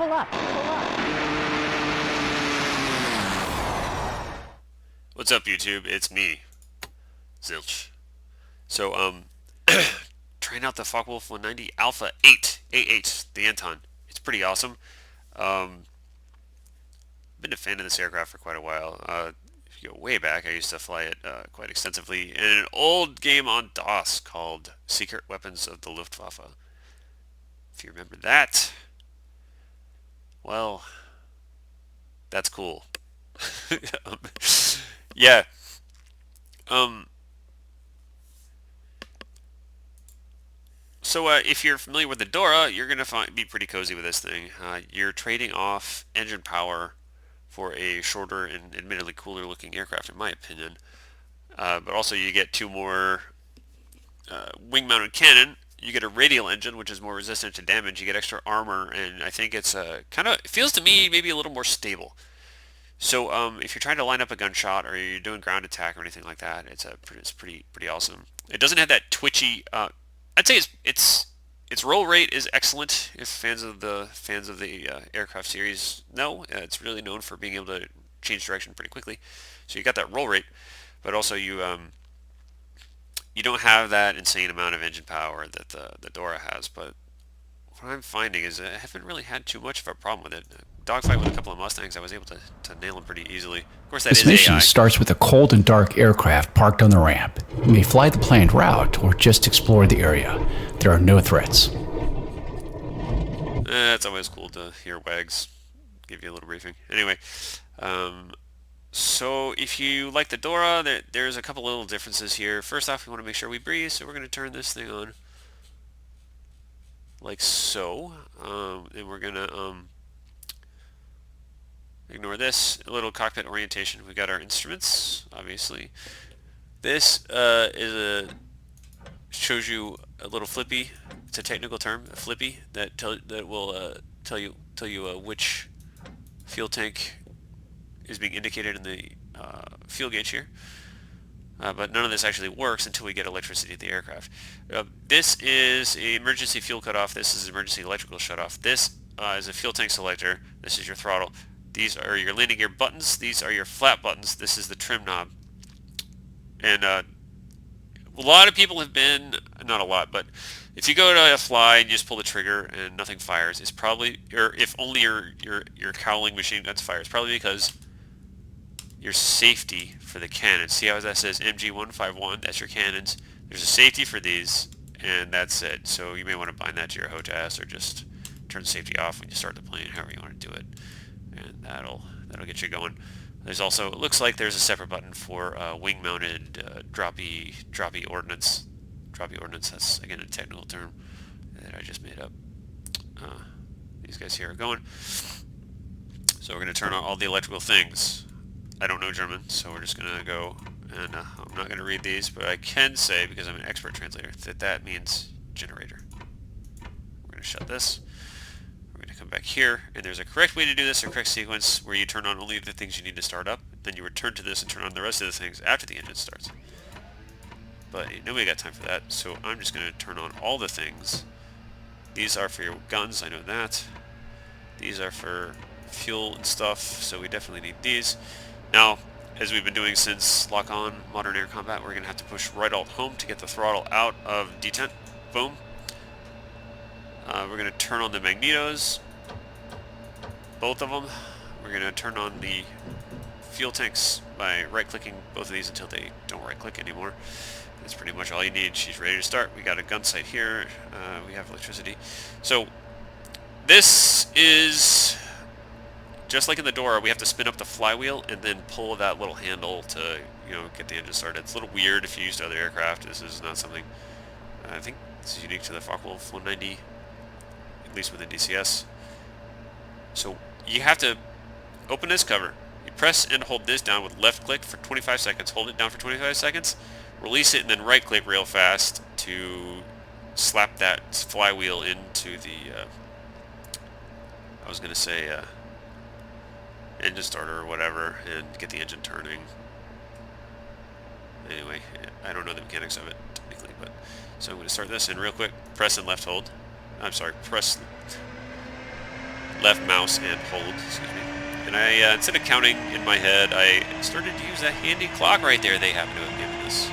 pull up, pull up. What's up, YouTube? It's me, Zilch. So, trying out the Focke-Wulf 190 Alpha 8 A8, the Anton. It's pretty awesome. Um, been a fan of this aircraft for quite a while. If you go way back, I used to fly it quite extensively in an old game on DOS called Secret Weapons of the Luftwaffe. If you remember that, well, that's cool. um, yeah. Um, So if you're familiar with the Dora, you're going to be pretty cozy with this thing. You're trading off engine power for a shorter and admittedly cooler looking aircraft, in my opinion. But also you get two more wing-mounted cannon. You get a radial engine, which is more resistant to damage. You get extra armor, and I think it's kind of, it feels to me maybe a little more stable. So if you're trying to line up a gunshot or you're doing ground attack or anything like that, it's pretty awesome. It doesn't have that twitchy. I'd say its roll rate is excellent. If fans of the aircraft series know, it's really known for being able to change direction pretty quickly. So you got that roll rate, but also you don't have that insane amount of engine power that the Dora has. But what I'm finding is I haven't really had too much of a problem with it. Dogfight with a couple of Mustangs, I was able to nail them pretty easily. Of course, that This is mission AI. starts with a cold and dark aircraft parked on the ramp. You may fly the planned route or just explore the area. There are no threats. It's always cool to hear wags give you a little briefing. Anyway, so if you like the Dora, there's a couple little differences here. First off, we want to make sure we breathe, so we're going to turn this thing on like so. And we're going to ignore this. A little cockpit orientation. We got our instruments, obviously. This shows you a little flippy. It's a technical term, a flippy that will tell you which fuel tank is being indicated in the fuel gauge here. But none of this actually works until we get electricity to the aircraft. This is an emergency fuel cutoff. This is emergency electrical shutoff. This is a fuel tank selector. This is your throttle. These are your landing gear buttons. These are your flap buttons. This is the trim knob. And a lot of people have been, not a lot, but if you go to a fly and you just pull the trigger and nothing fires, it's probably, or if only your cowling machine guns fire, it's probably because your safety for the cannons. See how that says MG151? That's your cannons. There's a safety for these, and that's it. So you may want to bind that to your HOTAS or just turn the safety off when you start the plane, however you want to do it, and that'll get you going. There's also, it looks like there's a separate button for wing-mounted droppy ordnance. Droppy ordnance, that's again a technical term that I just made up. These guys here are going. So we're going to turn on all the electrical things. I don't know German, so we're just going to go, and I'm not going to read these, but I can say, because I'm an expert translator, that means generator. We're going to shut this. We're going to come back here, and there's a correct way to do this, a correct sequence, where you turn on only the things you need to start up, then you return to this and turn on the rest of the things after the engine starts. But nobody got time for that, so I'm just going to turn on all the things. These are for your guns, I know that. These are for fuel and stuff, so we definitely need these. Now, as we've been doing since lock-on modern air combat, we're going to have to push right alt home to get the throttle out of detent. Boom. We're going to turn on the magnetos, both of them. We're going to turn on the fuel tanks by right-clicking both of these until they don't right-click anymore. That's pretty much all you need. She's ready to start. We got a gun sight here. We have electricity. So this is just like in the Dora. We have to spin up the flywheel and then pull that little handle to, get the engine started. It's a little weird if you used other aircraft. This is not something. I think this is unique to the Focke-Wulf 190, at least with the DCS. So you have to open this cover. You press and hold this down with left click for 25 seconds. Hold it down for 25 seconds. Release it and then right click real fast to slap that flywheel into the I was gonna say engine starter or whatever, and get the engine turning. Anyway, I don't know the mechanics of it technically, but so I'm going to start this and real quick press and left hold. I'm sorry, press. left mouse and hold, excuse me. And I, instead of counting in my head, I started to use that handy clock right there they happen to have given us.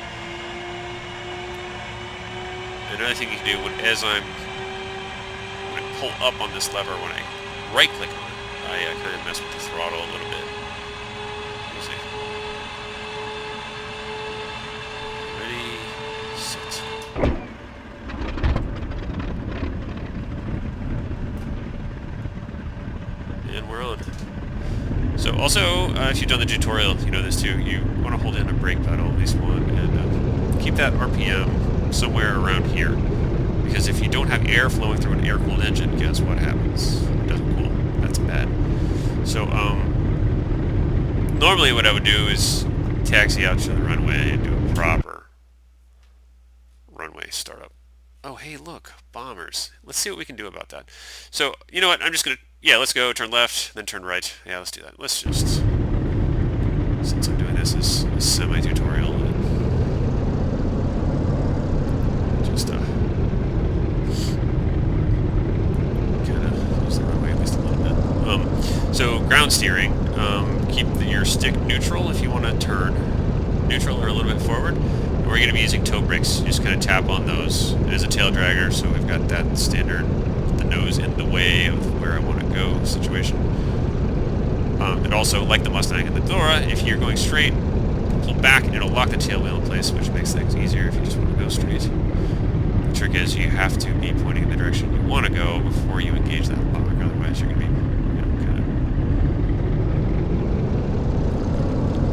Another thing you can do when I pull up on this lever, when I right click on it, I kind of mess with the throttle a little bit. We'll see. Ready, set. And we're on. So also, if you've done the tutorial, you know this too, you want to hold in a brake pedal, at least one, and keep that RPM somewhere around here. Because if you don't have air flowing through an air-cooled engine, guess what happens? It doesn't cool. That's bad. So, normally what I would do is taxi out to the runway and do a proper runway startup. Oh, hey, look, bombers. Let's see what we can do about that. So, you know what? I'm just going to, yeah, let's go, turn left, then turn right. Yeah, let's do that. Let's just, since I'm doing this as a semi-tutorial, just, kind of use the runway at least a little bit. So, ground steering, keep your stick neutral if you want to turn neutral or a little bit forward. We're going to be using toe brakes. Just kind of tap on those. It is a tail dragger, so we've got that standard, the nose in the way of where I want to go situation. And also, like the Mustang and the Dora, if you're going straight, pull back and it'll lock the tail wheel in place, which makes things easier if you just want to go straight. The trick is you have to be pointing in the direction you want to go before you engage that lock, otherwise you're going to be, you know, kind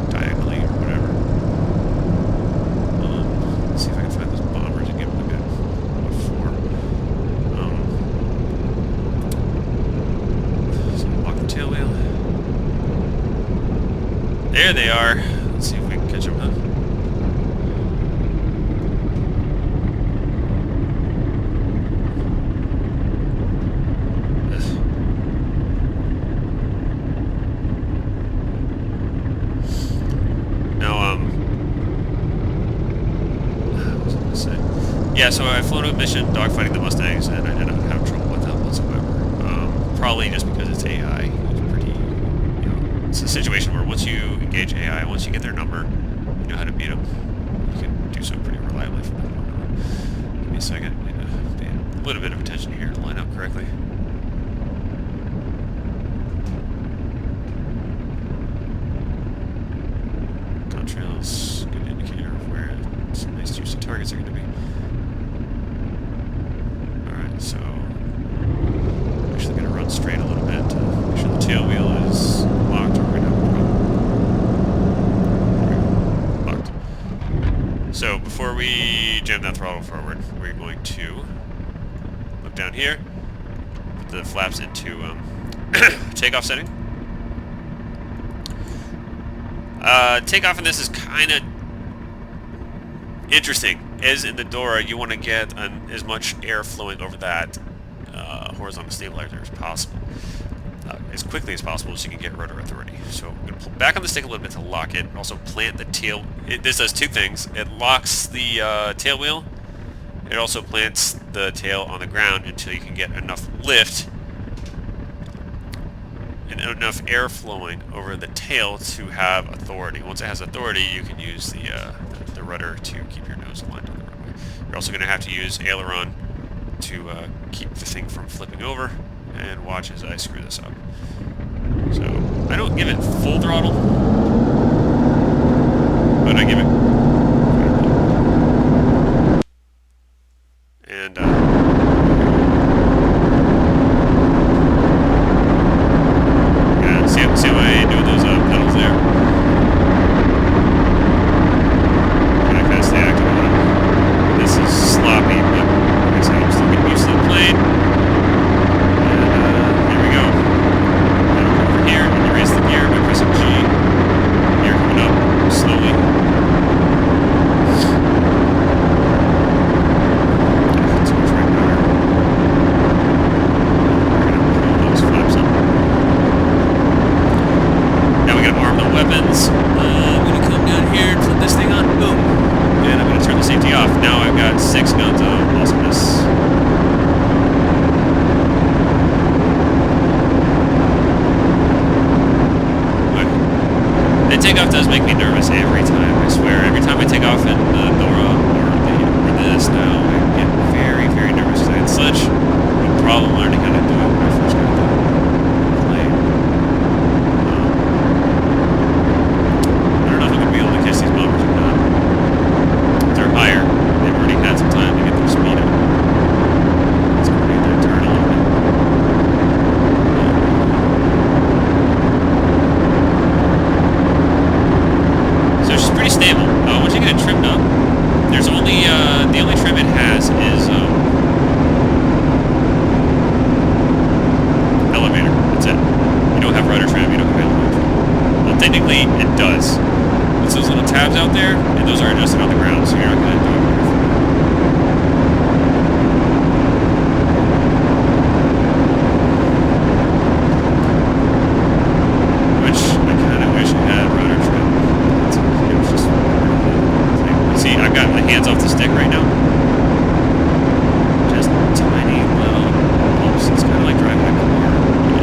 of diagonally or whatever. Let's see if I can find those bombers and give them a good so lock the tail wheel. There they are. Let's see if we can catch them, huh? Yeah, so I've flown a mission dogfighting the Mustangs, and I did not have trouble with that whatsoever. Probably just because it's AI. It's pretty, you know, it's a situation where once you engage AI, once you get their number, you know how to beat them. You can do so pretty reliably from that point on. Give me a second. I need to pay a little bit of attention here to line up correctly. Contrails, good indicator of where some nice juicy targets are going to be. So, I'm actually going to run straight a little bit to make sure the tail wheel is locked, or we're going to have a problem. Locked. So, before we jam that throttle forward, we're going to look down here, put the flaps into takeoff setting. Takeoff in this is kind of interesting. As in the Dora, you want to get as much air flowing over that horizontal stabilizer as possible. As quickly as possible so you can get rotor authority. So I'm going to pull back on the stick a little bit to lock it. Also plant the tail. This does two things. It locks the tail wheel. It also plants the tail on the ground until you can get enough lift and enough air flowing over the tail to have authority. Once it has authority, you can use the rudder to keep your nose aligned on the runway. You're also going to have to use aileron to keep the thing from flipping over, and watch as I screw this up. So, I don't give it full throttle, but I give it... And, yeah, see how I do those pedals there? This is sloppy, but like I said, I'm still getting used to the plane. And here we go. Now come over here and erase the gear by pressing G. Gear coming up slowly. Too much right there. We're gonna pull those flaps up. Now we gotta arm the weapons. I'm gonna come down here and flip this thing on. Boom. And I'm going to turn the safety off. Now I've got 6 guns of awesomeness. takeoff does make me nervous every time. I swear, every time I take off in Nora or this now, I get very, very nervous. I had such a problem learning how to do it when I first got the plane. I don't know if I'm gonna be able to catch these bombers or not. They're higher. They've already had some time to get their speed up. Let's go make that turn a little bit. So it's pretty stable. Once you get it trimmed up, there's only the only trim it has is elevator. That's it. You don't have rudder trim. You don't have elevator trim. Well, technically it does. It's those little tabs out there, and those are adjusted on the ground, so you're not going to do it. Which I kind of wish it had rudder trim. It was just part of the thing. See, I've got my hands off the stick right now. Just tiny little bumps. It's kind of like driving a car.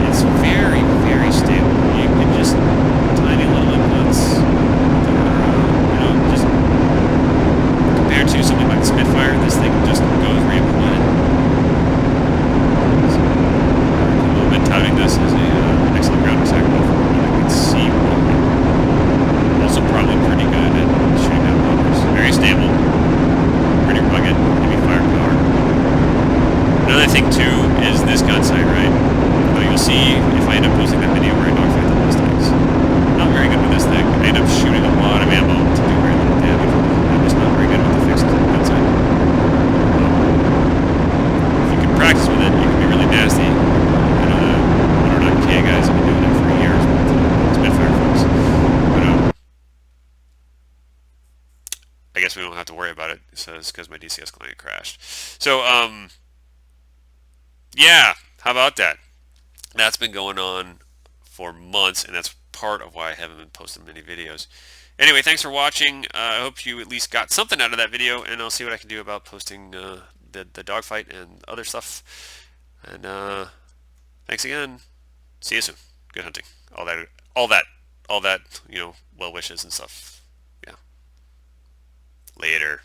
It's very, very stable. You can just tiny little inputs. Just compared to something like the Spitfire, this thing just goes where you want it. So, I've been touting this as an excellent ground attack platform, and I can see why. Also probably pretty good at shooting down bombers. Very stable, pretty rugged, heavy firepower. Another thing too is this gun sight, right? You'll see if I end up posting that video where I dogfight the Mustangs. Not very good with this thing. I end up shooting a lot of ammo to do very little damage. I'm just not very good with the fixed gun sight. If you can practice with it, you can be really nasty. I know the 109K guys have been doing it for years with Spitfire folks. But I guess we don't have to worry about it. It says because my DCS client crashed. So yeah, how about that? That's been going on for months, and that's part of why I haven't been posting many videos. Anyway, thanks for watching. I hope you at least got something out of that video, and I'll see what I can do about posting the dogfight and other stuff. And thanks again. See you soon. Good hunting. All that, well wishes and stuff. Yeah. Later.